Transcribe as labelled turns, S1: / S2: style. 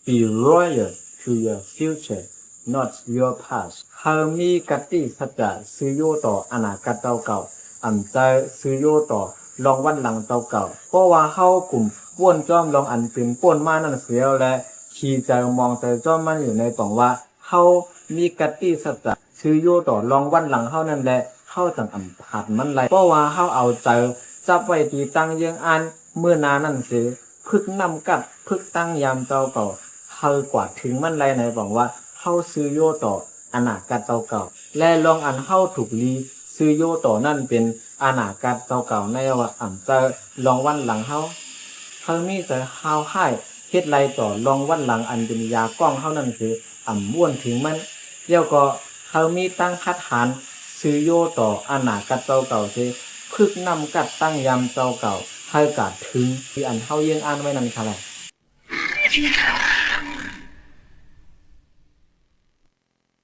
S1: be loyal to your future not your past เฮามีกติสัจจะซื้อโยต่ออนาคตเก่าอันใจซื้อโยต่อลองวันหลังเก่าเพราะว่าเฮากลุ่มป้วนจ้อมลองอันเป็นป้วนมานั่นเสียและขี่ใจมองใจจ้อมมันอยู่ในป่องว่าเฮามีกติสัจจะซื้อโยต่อลองวันหลังเฮานั่นแหละเฮาจังอำหัดมันไหลเพราะว่าเฮาเอาใจจับไว้ที่ตั้งเยืองอันเมื่อนานั่นสิพึกนำกัดพึกตั้งยามเก่าเฮากว่าถึงมันไหลในป่องว่าเฮาซื้อโยต่ออนาคตเก่าและลองอันเฮาถูกลีซื้อโยต่อนั่นเป็นอนาคตเก่าในว่าอ่ำจะลองวันหลังเฮามีจะเฮาให้เฮ็ดไรต่อลองวันหลังอันเป็นยากล้องเฮานั่นคือม่วนถึงมันเดี๋ยวก็เฮามีตั้งคัดหารซื้อโยต่ออนาคตเก่าสิพึกนำกัดตั้งยามเก่าให้กาดถึงที่อันเฮายังอ่านไว้นั่นค่ะ